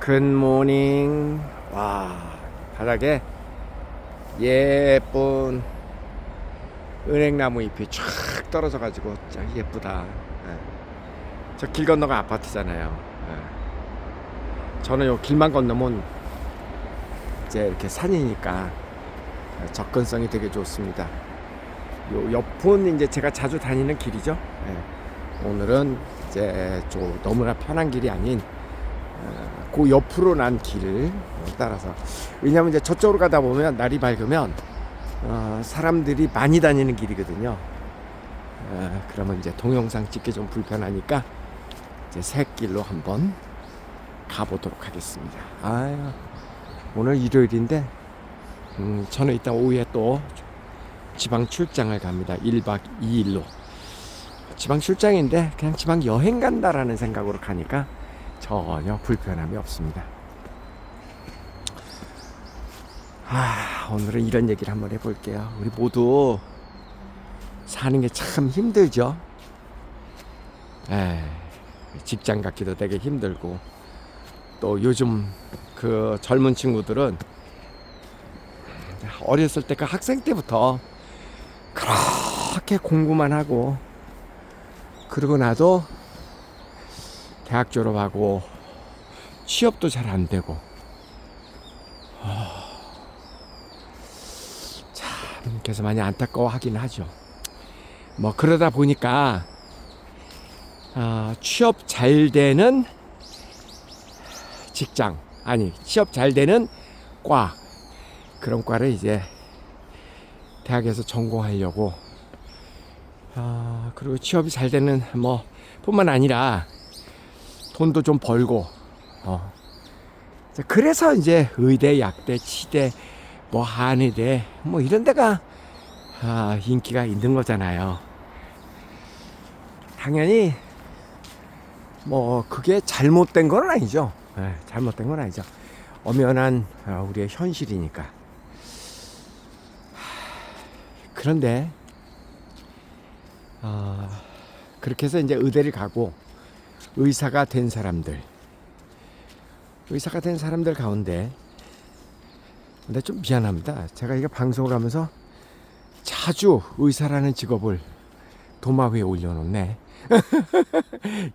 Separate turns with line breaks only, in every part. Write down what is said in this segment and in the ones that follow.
굿모닝. 와, 바닥에 예쁜 은행나무 잎이 쫙 떨어져 가지고 참 예쁘다. 저 길 건너가 아파트잖아요. 저는 요 길만 건너면 이제 이렇게 산이니까 접근성이 되게 좋습니다. 요 옆은 이제 제가 자주 다니는 길이죠. 오늘은 이제 좀 너무나 편한 길이 아닌 그 옆으로 난 길을 따라서, 왜냐하면 이제 저쪽으로 가다 보면 날이 밝으면 사람들이 많이 다니는 길이거든요. 그러면 이제 동영상 찍기 좀 불편하니까 이제 새 길로 한번 가보도록 하겠습니다. 오늘 일요일인데 저는 이따 오후에 또 지방 출장을 갑니다. 1박 2일로 지방 출장인데 그냥 지방 여행 간다라는 생각으로 가니까 전혀 불편함이 없습니다. 오늘은 이런 얘기를 한번 해볼게요. 우리 모두 사는 게 참 힘들죠. 직장 갖기도 되게 힘들고, 또 요즘 그 젊은 친구들은 어렸을 때 그 학생 때부터 그렇게 공부만 하고, 그러고 나도 대학 졸업하고 취업도 잘 안 되고, 참 그래서 많이 안타까워하긴 하죠. 뭐 그러다 보니까 취업 잘 되는 직장, 아니 취업 잘 되는 과, 그런 과를 이제 대학에서 전공하려고, 그리고 취업이 잘 되는 뭐 뿐만 아니라 돈도 좀 벌고, 그래서 이제 의대, 약대, 치대, 뭐 한의대, 뭐 이런 데가 인기가 있는 거잖아요. 당연히 뭐 그게 잘못된 건 아니죠. 잘못된 건 아니죠. 엄연한 우리의 현실이니까. 그런데 그렇게 해서 이제 의대를 가고 의사가 된 사람들 가운데, 근데 좀 미안합니다. 제가 이게 방송을 하면서 자주 의사라는 직업을 도마 위에 올려놓네.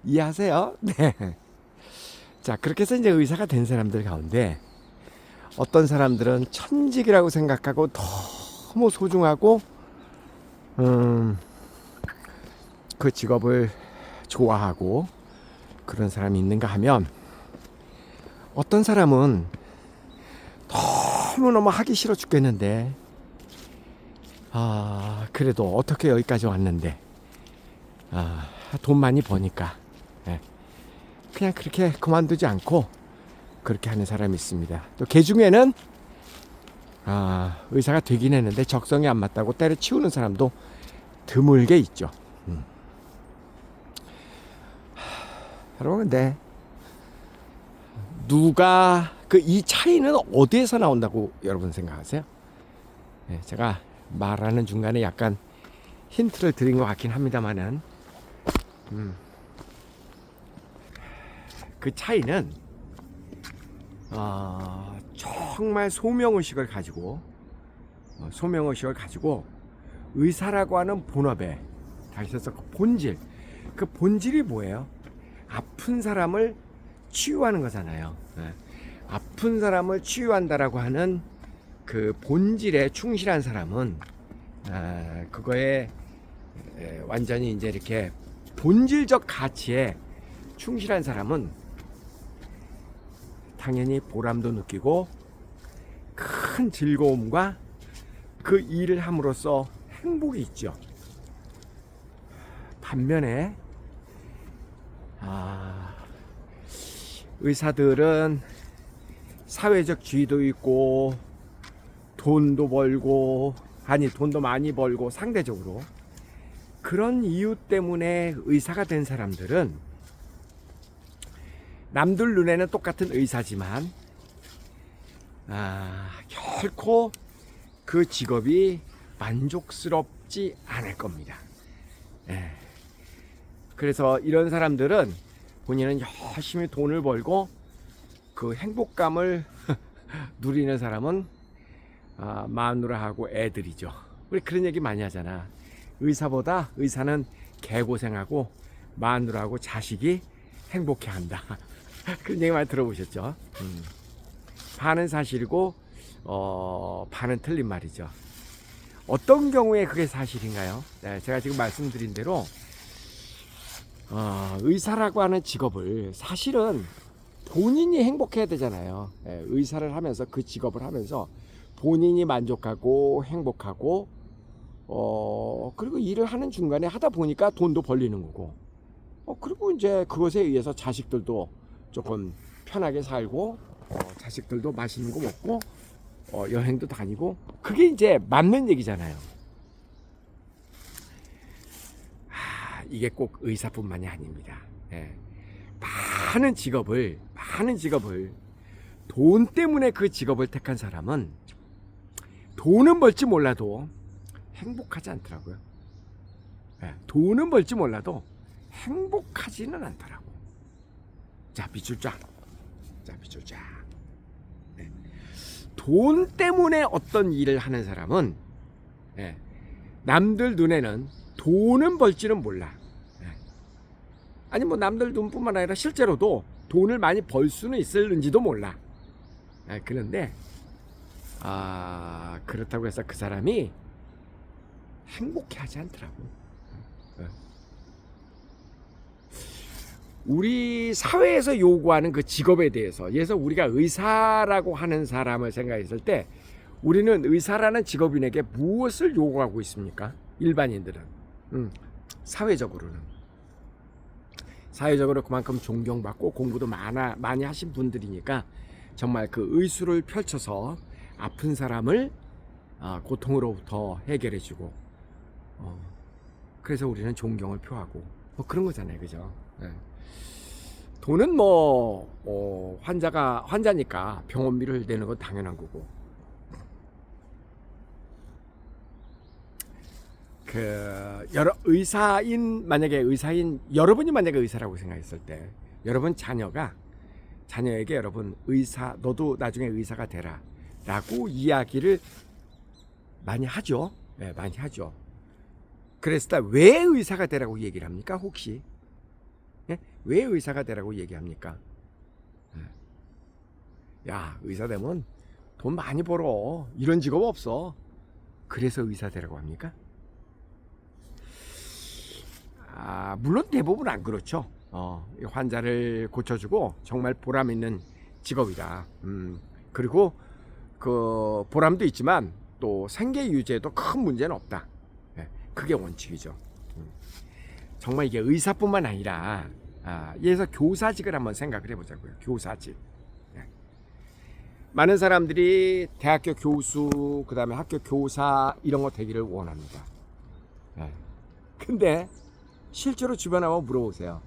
이해하세요? 네. 자, 그렇게 해서 이제 의사가 된 사람들 가운데 어떤 사람들은 천직이라고 생각하고 너무 소중하고 그 직업을 좋아하고 그런 사람이 있는가 하면, 어떤 사람은 너무너무 하기 싫어 죽겠는데 그래도 어떻게 여기까지 왔는데 돈 많이 버니까 그냥 그렇게 그만두지 않고 그렇게 하는 사람이 있습니다. 또 그 중에는 의사가 되긴 했는데 적성에 안 맞다고 때려치우는 사람도 드물게 있죠. 여러분, 근데 누가 이 차이는 어디에서 나온다고 여러분 생각하세요? 제가 말하는 중간에 약간 힌트를 드린 것 같긴 합니다만은, 그 차이는 정말 소명의식을 가지고 의사라고 하는 본업에 다시 해서 그 본질이 뭐예요? 아픈 사람을 치유하는 거잖아요. 아픈 사람을 치유한다라고 하는 그 본질에 충실한 사람은, 그거에 완전히 이제 이렇게 본질적 가치에 충실한 사람은 당연히 보람도 느끼고 큰 즐거움과 그 일을 함으로써 행복이 있죠. 반면에 의사들은 사회적 지위도 있고 돈도 벌고, 돈도 많이 벌고, 상대적으로 그런 이유 때문에 의사가 된 사람들은 남들 눈에는 똑같은 의사지만 결코 그 직업이 만족스럽지 않을 겁니다. 그래서 이런 사람들은 본인은 열심히 돈을 벌고 그 행복감을 누리는 사람은 마누라하고 애들이죠. 우리 그런 얘기 많이 하잖아. 의사는 개고생하고 마누라하고 자식이 행복해한다. 그런 얘기 많이 들어보셨죠? 반은 사실이고 반은 틀린 말이죠. 어떤 경우에 그게 사실인가요? 네, 제가 지금 말씀드린 대로 의사라고 하는 직업을 사실은 본인이 행복해야 되잖아요. 네, 의사를 하면서 그 직업을 하면서 본인이 만족하고 행복하고 그리고 일을 하는 중간에 하다 보니까 돈도 벌리는 거고 그리고 이제 그것에 의해서 자식들도 조금 편하게 살고 자식들도 맛있는 거 먹고 여행도 다니고 그게 이제 맞는 얘기잖아요. 이게 꼭 의사뿐만이 아닙니다. 예. 많은 직업을 돈 때문에 그 직업을 택한 사람은 돈은 벌지 몰라도 행복하지 않더라고요. 예. 돈은 벌지 몰라도 행복하지는 않더라고. 자, 밑줄 쫙. 네. 돈 때문에 어떤 일을 하는 사람은 남들 눈에는 돈은 벌지는 몰라. 아니 뭐 남들 눈뿐만 아니라 실제로도 돈을 많이 벌 수는 있을는지도 몰라. 그런데 그렇다고 해서 그 사람이 행복해하지 않더라고. 우리 사회에서 요구하는 그 직업에 대해서, 예서 우리가 의사라고 하는 사람을 생각했을 때 우리는 의사라는 직업인에게 무엇을 요구하고 있습니까? 일반인들은 사회적으로 그만큼 존경받고 공부도 많이 하신 분들이니까 정말 그 의술을 펼쳐서 아픈 사람을 고통으로부터 해결해주고 그래서 우리는 존경을 표하고 뭐 그런 거잖아요, 그죠? 네. 돈은 뭐 환자니까 병원비를 내는 건 당연한 거고 여러분이 만약에 의사라고 생각했을 때 여러분 자녀에게 여러분 너도 나중에 의사가 되라 라고 이야기를 많이 하죠. 네, 많이 하죠. 그랬을 때 왜 의사가 되라고 얘기를 합니까? 혹시 왜 의사가 되라고 얘기합니까? 야, 의사 되면 돈 많이 벌어, 이런 직업 없어, 그래서 의사 되라고 합니까? 물론 대부분 안 그렇죠. 환자를 고쳐주고 정말 보람 있는 직업이다. 그리고 그 보람도 있지만 또 생계 유지에도 큰 문제는 없다. 그게 원칙이죠. 정말 이게 의사뿐만 아니라 예에서 교사직을 한번 생각을 해보자고요. 교사직. 많은 사람들이 대학교 교수, 그 다음에 학교 교사 이런 거 되기를 원합니다. 근데 실제로 주변에 한번 물어보세요.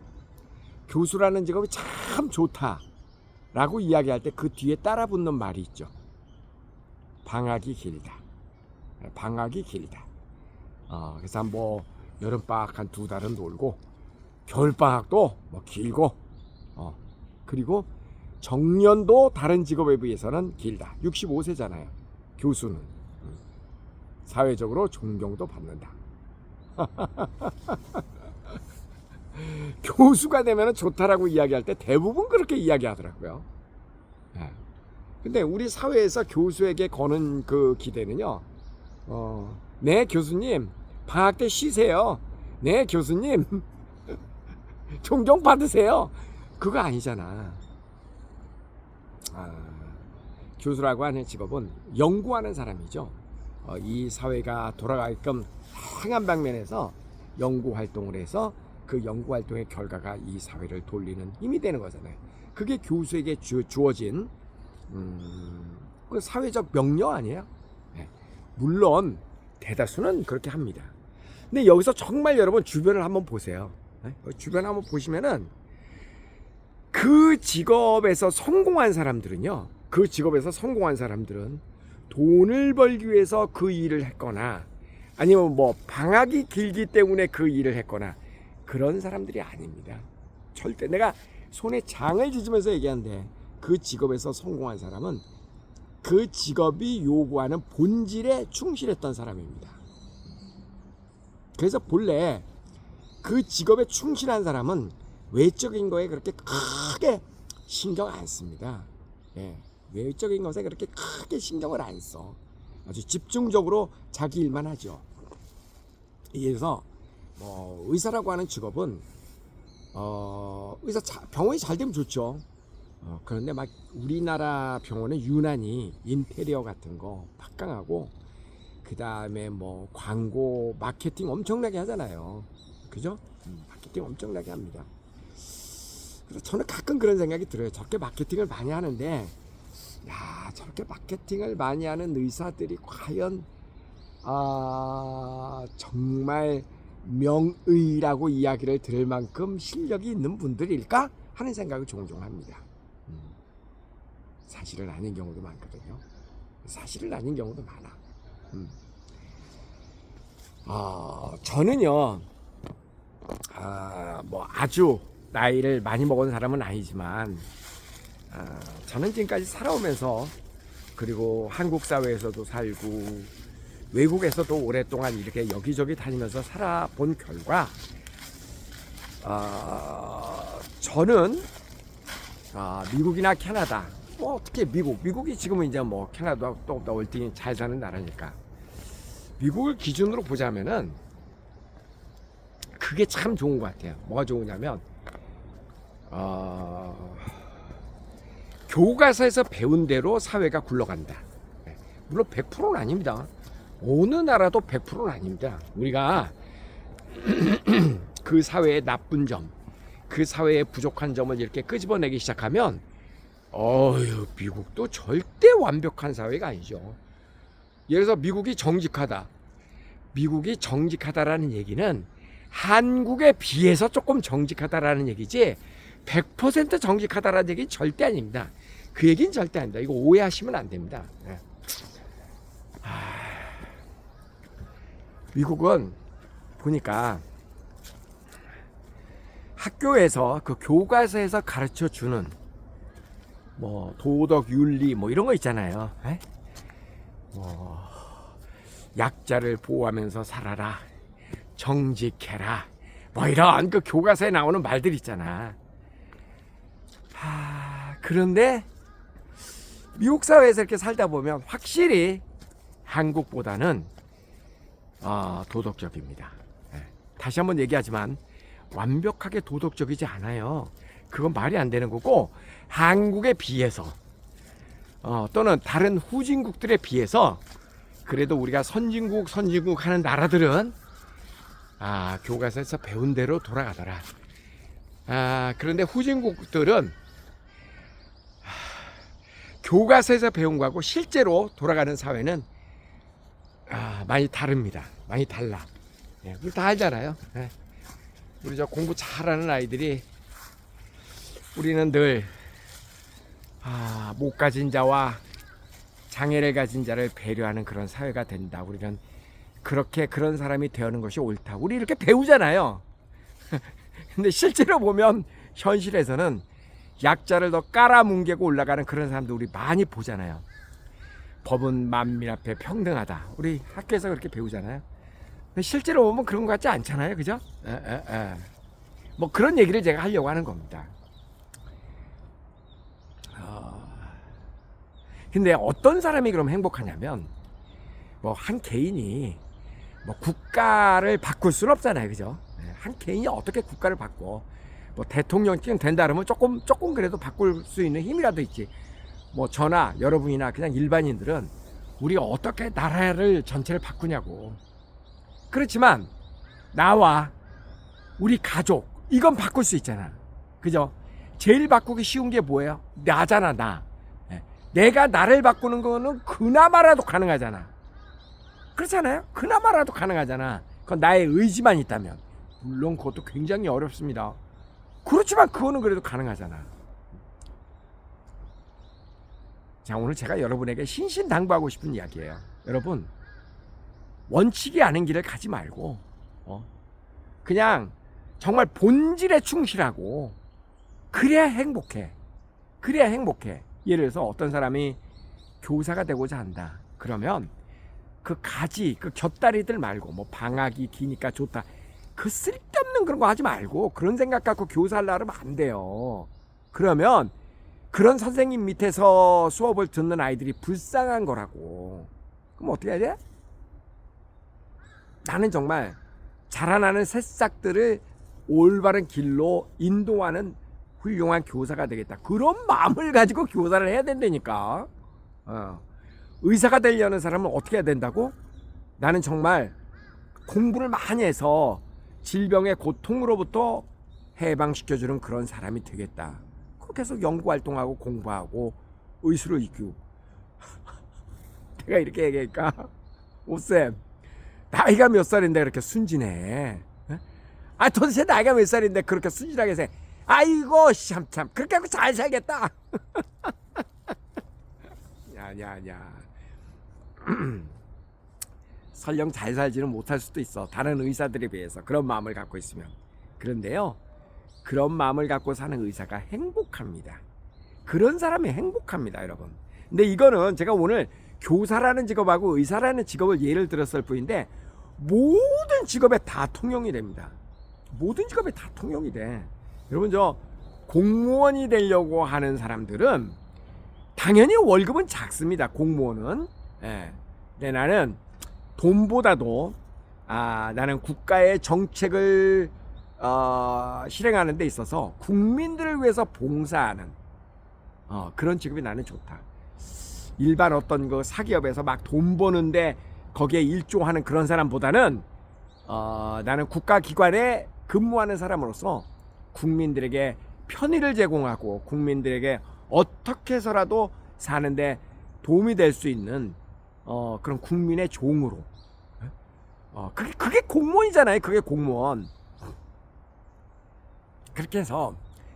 교수라는 직업이 참 좋다라고 이야기할 때 그 뒤에 따라붙는 말이 있죠. 방학이 길다. 그래서 뭐 여름방학 한 2달은 놀고 겨울방학도 뭐 길고 그리고 정년도 다른 직업에 비해서는 길다. 65세잖아요. 교수는 사회적으로 존경도 받는다. 교수가 되면 좋다라고 이야기할 때 대부분 그렇게 이야기하더라고요. 근데 우리 사회에서 교수에게 거는 그 기대는요, 네 교수님 방학 때 쉬세요, 네 교수님 존경 받으세요, 그거 아니잖아. 교수라고 하는 직업은 연구하는 사람이죠. 이 사회가 돌아가게끔 다양한 방면에서 연구 활동을 해서 그 연구 활동의 결과가 이 사회를 돌리는 힘이 되는 거잖아요. 그게 교수에게 주어진 그 사회적 명령 아니에요? 물론 대다수는 그렇게 합니다. 근데 여기서 정말 여러분 주변을 한번 보세요. 주변 한번 보시면은 그 직업에서 성공한 사람들은요, 돈을 벌기 위해서 그 일을 했거나 아니면 뭐 방학이 길기 때문에 그 일을 했거나 그런 사람들이 아닙니다. 절대. 내가 손에 장을 쥐으면서 얘기하는데 그 직업에서 성공한 사람은 그 직업이 요구하는 본질에 충실했던 사람입니다. 그래서 본래 그 직업에 충실한 사람은 외적인 거에 그렇게 크게 신경 안 씁니다. 예, 외적인 것에 그렇게 크게 신경을 안 써. 아주 집중적으로 자기 일만 하죠. 그래서 의사라고 하는 직업은 의사 병원이 잘 되면 좋죠. 그런데 막 우리나라 병원은 유난히 인테리어 같은 거 막강하고, 그 다음에 뭐 광고 마케팅 엄청나게 하잖아요. 그죠? 마케팅 엄청나게 합니다. 그래서 저는 가끔 그런 생각이 들어요. 저렇게 마케팅을 많이 하는데, 야, 저렇게 마케팅을 많이 하는 의사들이 과연 정말 명의라고 이야기를 들을 만큼 실력이 있는 분들일까 하는 생각을 종종 합니다. 사실은 아닌 경우도 많거든요. 사실은 아닌 경우도 많아. 저는요, 뭐 아주 나이를 많이 먹은 사람은 아니지만, 저는 지금까지 살아오면서, 그리고 한국 사회에서도 살고 외국에서도 오랫동안 이렇게 여기저기 다니면서 살아본 결과, 저는 미국이나 캐나다, 뭐 특히 미국이 지금은 이제 뭐 캐나다 또 월등히 잘 사는 나라니까, 미국을 기준으로 보자면은 그게 참 좋은 것 같아요. 뭐가 좋으냐면 교과서에서 배운 대로 사회가 굴러간다. 물론 100%는 아닙니다. 어느 나라도 100%는 아닙니다. 우리가 그 사회의 나쁜 점, 그 사회의 부족한 점을 이렇게 끄집어내기 시작하면, 미국도 절대 완벽한 사회가 아니죠. 예를 들어서 미국이 정직하다. 미국이 정직하다라는 얘기는 한국에 비해서 조금 정직하다라는 얘기지, 100% 정직하다라는 얘기는 절대 아닙니다. 그 얘기는 절대 아닙니다. 이거 오해하시면 안 됩니다. 미국은 보니까 학교에서 그 교과서에서 가르쳐 주는 뭐 도덕 윤리 뭐 이런 거 있잖아요. 약자를 보호하면서 살아라, 정직해라, 뭐 이런 그 교과서에 나오는 말들 있잖아. 그런데 미국 사회에서 이렇게 살다 보면 확실히 한국보다는 도덕적입니다. 다시 한번 얘기하지만 완벽하게 도덕적이지 않아요. 그건 말이 안 되는 거고, 한국에 비해서 또는 다른 후진국들에 비해서 그래도 우리가 선진국 하는 나라들은 교과서에서 배운 대로 돌아가더라. 그런데 후진국들은 교과서에서 배운 거하고 실제로 돌아가는 사회는 많이 다릅니다. 많이 달라. 우리 다 알잖아요. 우리 저 공부 잘하는 아이들이, 우리는 늘 못 가진 자와 장애를 가진 자를 배려하는 그런 사회가 된다. 우리는 그런 사람이 되는 것이 옳다. 우리 이렇게 배우잖아요. 근데 실제로 보면 현실에서는 약자를 더 깔아뭉개고 올라가는 그런 사람도 우리 많이 보잖아요. 법은 만민 앞에 평등하다. 우리 학교에서 그렇게 배우잖아요. 근데 실제로 보면 그런 것 같지 않잖아요. 그죠? 뭐 그런 얘기를 제가 하려고 하는 겁니다. 근데 어떤 사람이 그럼 행복하냐면, 뭐 한 개인이 뭐 국가를 바꿀 수는 없잖아요. 그죠? 한 개인이 어떻게 국가를 바꿔? 뭐 대통령이 된다 그러면 조금 그래도 바꿀 수 있는 힘이라도 있지. 뭐 저나 여러분이나 그냥 일반인들은 우리가 어떻게 나라를 전체를 바꾸냐고. 그렇지만 나와 우리 가족, 이건 바꿀 수 있잖아. 그죠? 제일 바꾸기 쉬운 게 뭐예요? 나잖아, 나. 내가 나를 바꾸는 거는 그나마라도 가능하잖아. 그렇잖아요? 그나마라도 가능하잖아. 그건 나의 의지만 있다면. 물론 그것도 굉장히 어렵습니다. 그렇지만 그거는 그래도 가능하잖아. 자, 오늘 제가 여러분에게 신신당부하고 싶은 이야기예요. 여러분, 원칙이 아닌 길을 가지 말고 그냥 정말 본질에 충실하고, 그래야 행복해. 그래야 행복해. 예를 들어서 어떤 사람이 교사가 되고자 한다. 그러면 그 가지, 그 곁다리들 말고 뭐 방학이 기니까 좋다. 그 쓸데없는 그런 거 하지 말고 그런 생각 갖고 교사를 하면 안 돼요. 그러면 그런 선생님 밑에서 수업을 듣는 아이들이 불쌍한 거라고. 그럼 어떻게 해야 돼? 나는 정말 자라나는 새싹들을 올바른 길로 인도하는 훌륭한 교사가 되겠다. 그런 마음을 가지고 교사를 해야 된다니까. 의사가 되려는 사람은 어떻게 해야 된다고? 나는 정말 공부를 많이 해서 질병의 고통으로부터 해방시켜주는 그런 사람이 되겠다. 그렇게 해서 연구활동하고 공부하고 의술을 익히고. 내가 이렇게 얘기하니까 오쌤 나이가 몇 살인데 그렇게 순진해? 아 도대체 나이가 몇 살인데 그렇게 순진하게 생? 아이고 참 그렇게 하고 잘 살겠다. 아니야. 설령 잘 살지는 못할 수도 있어. 다른 의사들에 비해서 그런 마음을 갖고 있으면. 그런데요, 그런 마음을 갖고 사는 의사가 행복합니다. 그런 사람이 행복합니다, 여러분. 근데 이거는 제가 오늘 교사라는 직업하고 의사라는 직업을 예를 들었을 뿐인데 모든 직업에 다 통용이 됩니다. 모든 직업에 다 통용이 돼. 여러분 저 공무원이 되려고 하는 사람들은 당연히 월급은 작습니다. 공무원은. 예. 근데 나는 돈보다도 나는 국가의 정책을 실행하는 데 있어서 국민들을 위해서 봉사하는 그런 직업이 나는 좋다. 일반 어떤 그 사기업에서 막 돈 버는데 거기에 일조하는 그런 사람보다는 나는 국가기관에 근무하는 사람으로서 국민들에게 편의를 제공하고 국민들에게 어떻게 해서라도 사는데 도움이 될 수 있는 그런 국민의 종으로 그게 공무원이잖아요. 그게 공무원. 그렇게 해서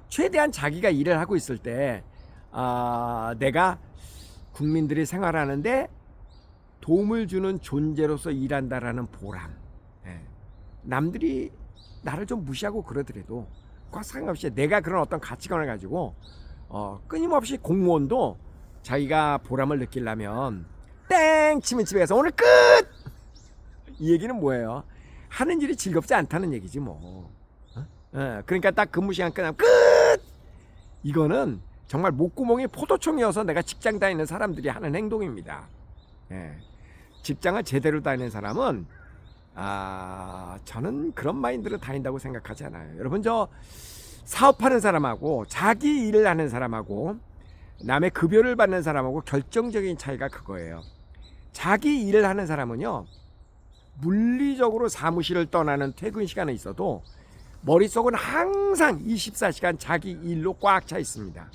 최대한 자기가 일을 하고 있을 때 내가 국민들이 생활하는데 도움을 주는 존재로서 일한다라는 보람. 남들이 나를 좀 무시하고 그러더라도 꼭 상관없이 내가 그런 어떤 가치관을 가지고 끊임없이 공무원도 자기가 보람을 느끼려면 땡 치면 집에 가서 오늘 끝! 이 얘기는 뭐예요? 하는 일이 즐겁지 않다는 얘기지 뭐. 그러니까 딱 근무 시간 끝나면 끝! 이거는 정말 목구멍이 포도청이어서 내가 직장 다니는 사람들이 하는 행동입니다. 직장을 제대로 다니는 사람은 저는 그런 마인드로 다닌다고 생각하지 않아요. 여러분 저 사업하는 사람하고 자기 일을 하는 사람하고 남의 급여를 받는 사람하고 결정적인 차이가 그거예요. 자기 일을 하는 사람은요, 물리적으로 사무실을 떠나는 퇴근 시간에 있어도 머릿속은 항상 24시간 자기 일로 꽉 차 있습니다.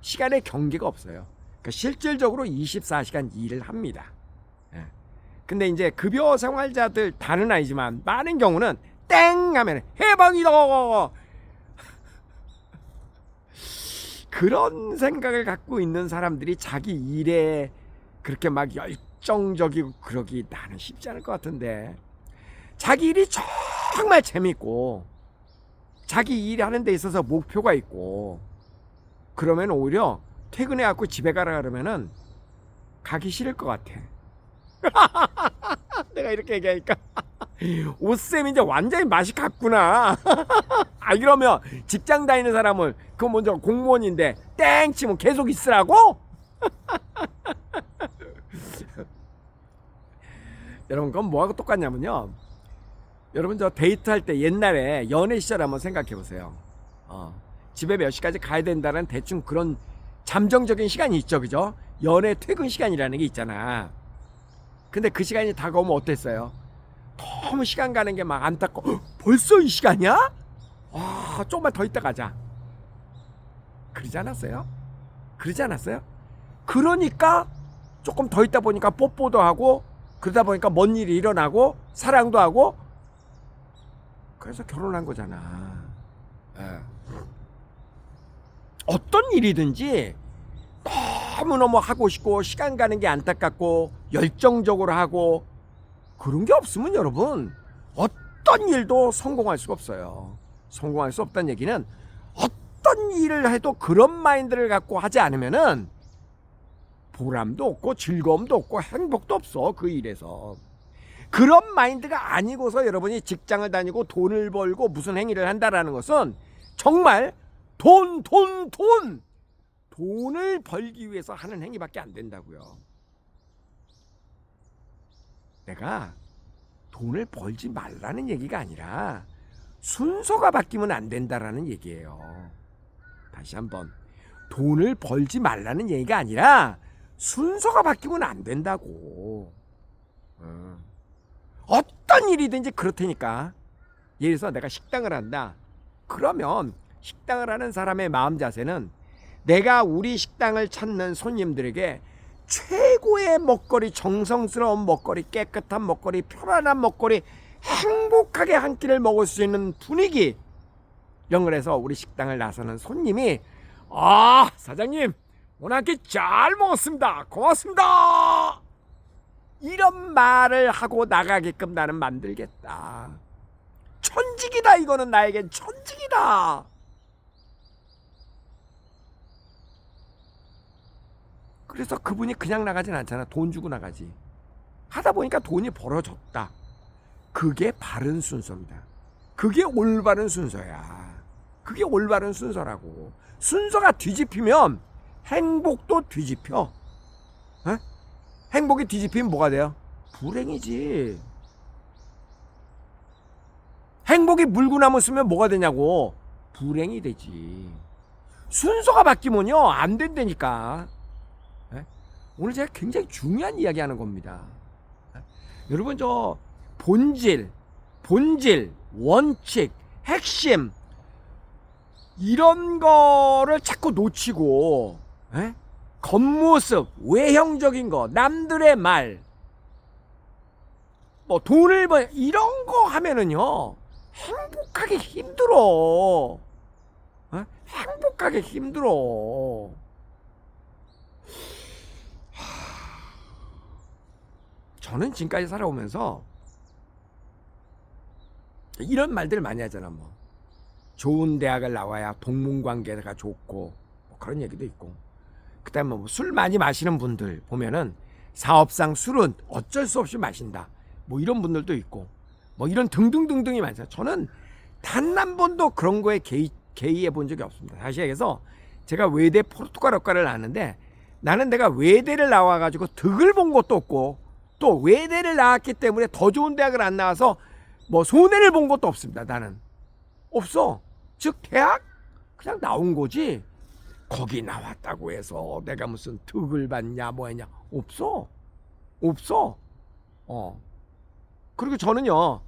시간의 경계가 없어요. 그러니까 실질적으로 24시간 일을 합니다. 근데 이제 급여 생활자들 다는 아니지만 많은 경우는 땡 하면 해방이다 그런 생각을 갖고 있는 사람들이 자기 일에 그렇게 막 열정적이고 그러기 나는 쉽지 않을 것 같은데, 자기 일이 정말 재밌고 자기 일 하는 데 있어서 목표가 있고 그러면 오히려 퇴근해 갖고 집에 가라 그러면은 가기 싫을 것 같아. 내가 이렇게 얘기하니까 오쌤이 이제 완전히 맛이 갔구나. 이러면 직장 다니는 사람을 그 먼저 공무원인데 땡 치면 계속 있으라고? 여러분 그건 뭐하고 똑같냐면요, 여러분 저 데이트할 때 옛날에 연애 시절 한번 생각해 보세요. 집에 몇 시까지 가야 된다는 대충 그런 잠정적인 시간이 있죠, 그죠? 연애 퇴근 시간이라는 게 있잖아. 근데 그 시간이 다가오면 어땠어요? 너무 시간 가는 게 막 안타까워. 벌써 이 시간이야? 조금만 더 있다 가자. 그러지 않았어요? 그러지 않았어요? 그러니까 조금 더 있다 보니까 뽀뽀도 하고 그러다 보니까 뭔 일이 일어나고 사랑도 하고 그래서 결혼한 거잖아. 어떤 일이든지 너무너무 하고 싶고 시간 가는 게 안타깝고 열정적으로 하고 그런 게 없으면 여러분 어떤 일도 성공할 수가 없어요. 성공할 수 없다는 얘기는 어떤 어떤 일을 해도 그런 마인드를 갖고 하지 않으면은 보람도 없고 즐거움도 없고 행복도 없어. 그 일에서 그런 마인드가 아니고서 여러분이 직장을 다니고 돈을 벌고 무슨 행위를 한다라는 것은 정말 돈을 벌기 위해서 하는 행위밖에 안 된다고요. 내가 돈을 벌지 말라는 얘기가 아니라 순서가 바뀌면 안 된다라는 얘기예요. 다시 한번, 돈을 벌지 말라는 얘기가 아니라 순서가 바뀌면 안 된다고. 어떤 일이든지 그렇다니까. 예를 들어서 내가 식당을 한다. 그러면 식당을 하는 사람의 마음 자세는 내가 우리 식당을 찾는 손님들에게 최고의 먹거리, 정성스러운 먹거리, 깨끗한 먹거리, 편안한 먹거리, 행복하게 한 끼를 먹을 수 있는 분위기, 이런 거라서 우리 식당을 나서는 손님이 사장님 오늘 한 끼 잘 먹었습니다, 고맙습니다, 이런 말을 하고 나가게끔 나는 만들겠다. 천직이다. 이거는 나에겐 천직이다. 그래서 그분이 그냥 나가진 않잖아. 돈 주고 나가지. 하다 보니까 돈이 벌어졌다. 그게 바른 순서입니다. 그게 올바른 순서야. 그게 올바른 순서라고. 순서가 뒤집히면 행복도 뒤집혀. 에? 행복이 뒤집히면 뭐가 돼요? 불행이지. 행복이 물구나무 쓰면 뭐가 되냐고. 불행이 되지. 순서가 바뀌면요 안 된다니까. 오늘 제가 굉장히 중요한 이야기 하는 겁니다. 여러분, 저 본질, 원칙, 핵심, 이런 거를 자꾸 놓치고 겉모습, 외형적인 거, 남들의 말, 뭐 돈을 이런 거 하면은요 행복하기 힘들어. 행복하기 힘들어. 저는 지금까지 살아오면서 이런 말들을 많이 하잖아. 뭐 좋은 대학을 나와야 동문관계가 좋고 뭐 그런 얘기도 있고, 그다음에 뭐 술 많이 마시는 분들 보면은 사업상 술은 어쩔 수 없이 마신다, 뭐 이런 분들도 있고, 뭐 이런 등등등등이 많잖아요. 저는 단 한 번도 그런 거에 개의해 본 적이 없습니다. 다시 얘기해서 제가 외대 포르투갈어과를 나왔는데, 나는 내가 외대를 나와가지고 득을 본 것도 없고, 또 외대를 나왔기 때문에 더 좋은 대학을 안 나와서 뭐 손해를 본 것도 없습니다. 나는 없어. 즉 대학 그냥 나온 거지, 거기 나왔다고 해서 내가 무슨 득을 받냐 뭐했냐, 없어. 그리고 저는요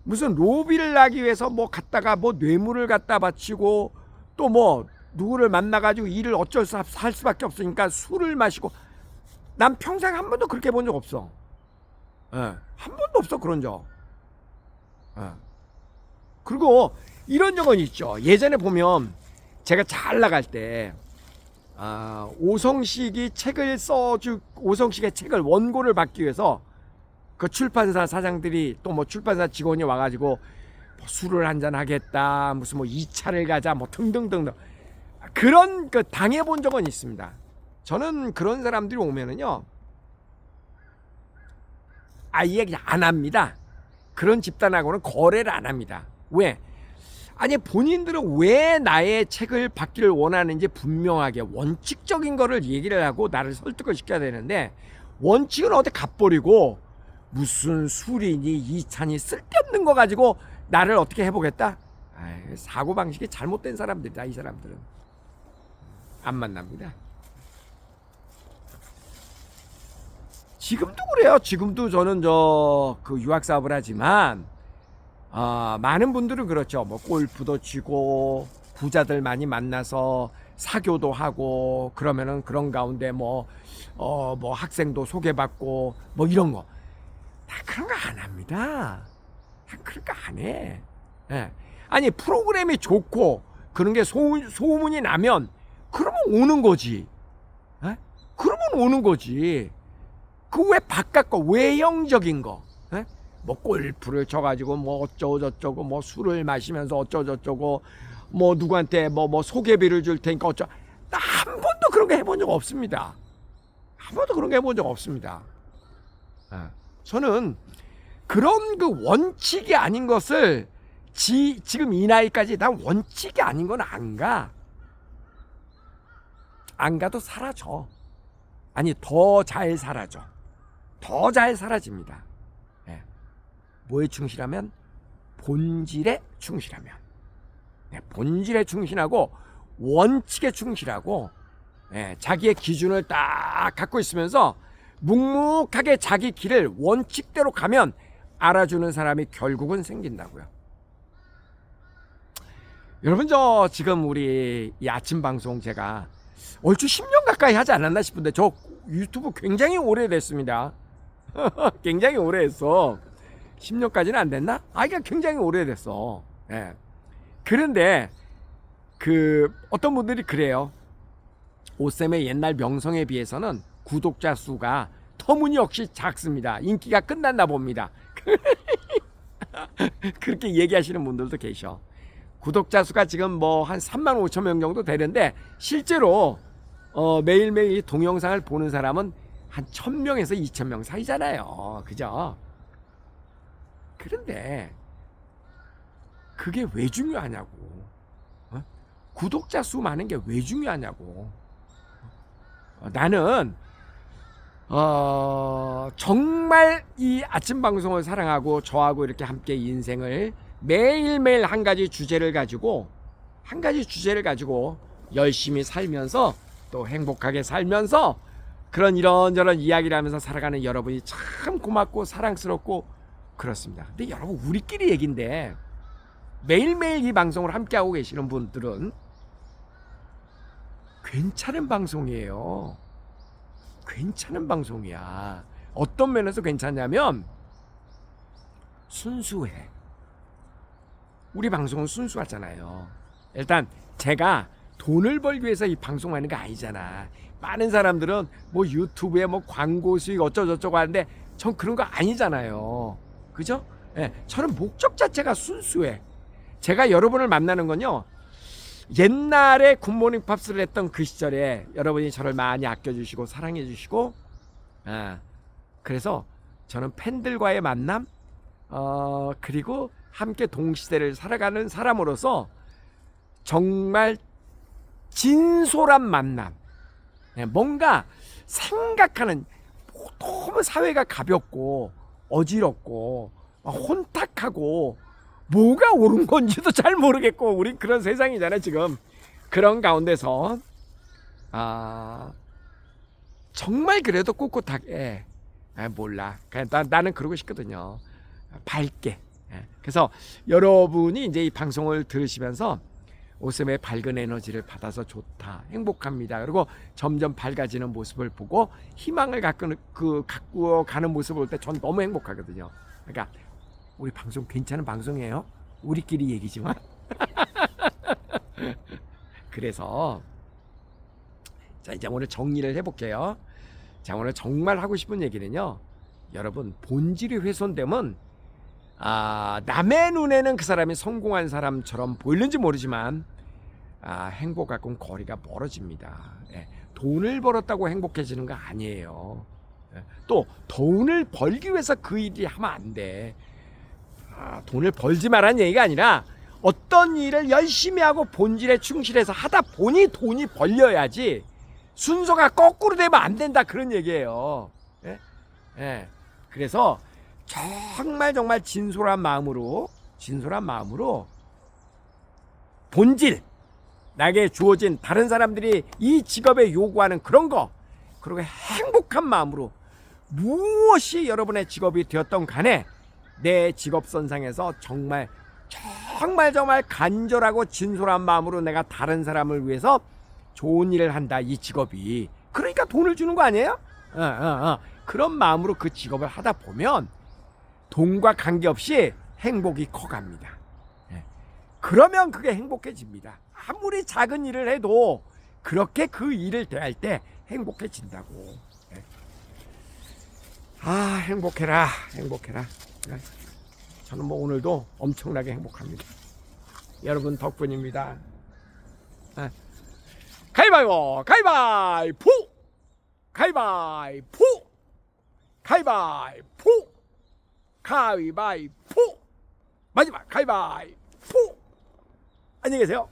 무슨 로비를 나기 위해서 뭐 갔다가 뭐 뇌물을 갖다 바치고 또 뭐 누구를 만나가지고 일을 어쩔 수 할 수밖에 없으니까 술을 마시고, 난 평생 한 번도 그렇게 본 적 없어. 한 번도 없어 그런 적. 그리고 이런 적은 있죠. 예전에 보면 제가 잘 나갈 때 오성식이 책을 오성식의 책을 원고를 받기 위해서 그 출판사 사장들이 또 뭐 출판사 직원이 와가지고 뭐 술을 한잔 하겠다, 무슨 뭐 2차를 가자, 뭐 등등등등, 그런 그 당해본 적은 있습니다. 저는 그런 사람들이 오면은요 아예 안 합니다. 그런 집단하고는 거래를 안 합니다. 왜? 아니 본인들은 왜 나의 책을 받기를 원하는지 분명하게 원칙적인 거를 얘기를 하고 나를 설득을 시켜야 되는데, 원칙은 어디 갚버리고 무슨 술이니 2차니 쓸데없는 거 가지고 나를 어떻게 해보겠다? 사고방식이 잘못된 사람들이다. 이 사람들은 안 만납니다. 지금도 그래요. 지금도 저는 그 유학 사업을 하지만 많은 분들은 그렇죠. 뭐 골프도 치고 부자들 많이 만나서 사교도 하고, 그러면은 그런 가운데 뭐 학생도 소개받고 뭐 이런 거 다 그런 거 안 합니다. 다 그런 거 안 해. 아니 프로그램이 좋고 그런 게 소문이 나면 그러면 오는 거지. 그러면 오는 거지. 그 왜 바깥 거, 외형적인 거, 뭐 골프를 쳐가지고 뭐 어쩌고 저쩌고, 뭐 술을 마시면서 어쩌고 저쩌고, 뭐 누구한테 뭐 소개비를 줄 테니까 어쩌. 나 한 번도 그런 거 해본 적 없습니다. 한 번도 그런 거 해본 적 없습니다. 저는 그런 그 원칙이 아닌 것을 지금 이 나이까지 난 원칙이 아닌 건 안 가. 안 가도 사라져. 아니 더 잘 사라져. 더 잘 사라집니다. 예. 뭐에 충실하면? 본질에 충실하면. 예. 본질에 충실하고 원칙에 충실하고 예. 자기의 기준을 딱 갖고 있으면서 묵묵하게 자기 길을 원칙대로 가면 알아주는 사람이 결국은 생긴다고요. 여러분 저 지금 우리 이 아침 방송 제가 얼추 10년 가까이 하지 않았나 싶은데 저 유튜브 굉장히 오래됐습니다. 굉장히 오래했어. 10년까지는 안 됐나? 이게 굉장히 오래됐어. 예. 그런데 그 어떤 분들이 그래요. 오쌤의 옛날 명성에 비해서는 구독자 수가 터무니없이 작습니다. 인기가 끝났나 봅니다. 그렇게 얘기하시는 분들도 계셔. 구독자 수가 지금 뭐 한 3만 5천 명 정도 되는데 실제로 매일매일 동영상을 보는 사람은 한 1000명에서 2000명 사이잖아요. 그죠? 그런데 그게 왜 중요하냐고. 구독자 수 많은 게 왜 중요하냐고. 나는 정말 이 아침 방송을 사랑하고 저하고 이렇게 함께 인생을 매일매일 한 가지 주제를 가지고 열심히 살면서 또 행복하게 살면서 그런 이런저런 이야기를 하면서 살아가는 여러분이 참 고맙고 사랑스럽고 그렇습니다. 근데 여러분 우리끼리 얘기인데 매일매일 이 방송을 함께하고 계시는 분들은 괜찮은 방송이에요. 괜찮은 방송이야. 어떤 면에서 괜찮냐면 순수해. 우리 방송은 순수하잖아요. 일단 제가 돈을 벌기 위해서 이 방송하는 거 아니잖아. 많은 사람들은 뭐 유튜브에 뭐 광고 수익 어쩌고저쩌고 하는데 전 그런 거 아니잖아요. 그죠? 예, 저는 목적 자체가 순수해. 제가 여러분을 만나는 건요. 옛날에 굿모닝 팝스를 했던 그 시절에 여러분이 저를 많이 아껴주시고 사랑해주시고 그래서 저는 팬들과의 만남 그리고 함께 동시대를 살아가는 사람으로서 정말 진솔한 만남 뭔가 생각하는 너무 사회가 가볍고 어지럽고 혼탁하고 뭐가 옳은 건지도 잘 모르겠고 우리 그런 세상이잖아요 지금. 그런 가운데서 정말 그래도 꿋꿋하게 몰라 그냥 나는 그러고 싶거든요. 밝게. 그래서 여러분이 이제 이 방송을 들으시면서 오쌤의 밝은 에너지를 받아서 좋다 행복합니다 그리고 점점 밝아지는 모습을 보고 희망을 갖고 가는 모습을 볼 때 전 너무 행복하거든요. 그러니까 우리 방송 괜찮은 방송이에요. 우리끼리 얘기지만. 그래서 자 이제 오늘 정리를 해볼게요. 자 오늘 정말 하고 싶은 얘기는요. 여러분 본질이 훼손되면 남의 눈에는 그 사람이 성공한 사람처럼 보이는지 모르지만 행복하고는 거리가 멀어집니다. 돈을 벌었다고 행복해지는 거 아니에요. 또 돈을 벌기 위해서 그 일이 하면 안 돼. 돈을 벌지 말라는 얘기가 아니라 어떤 일을 열심히 하고 본질에 충실해서 하다 보니 돈이 벌려야지 순서가 거꾸로 되면 안 된다 그런 얘기예요. 그래서 정말 진솔한 마음으로 본질 나에게 주어진 다른 사람들이 이 직업에 요구하는 그런 거 그리고 행복한 마음으로 무엇이 여러분의 직업이 되었던 간에 내 직업선상에서 정말 간절하고 진솔한 마음으로 내가 다른 사람을 위해서 좋은 일을 한다 이 직업이. 그러니까 돈을 주는 거 아니에요? 그런 마음으로 그 직업을 하다 보면 돈과 관계없이 행복이 커갑니다. 그러면 그게 행복해집니다. 아무리 작은 일을 해도 그렇게 그 일을 대할 때 행복해진다고. 행복해라. 저는 뭐 오늘도 엄청나게 행복합니다. 여러분 덕분입니다. 아, 가위바위보, 가위바위보, 가위바위보, 가위바위보, 가위바위보, 마지막 가위바위보. 안녕히 계세요.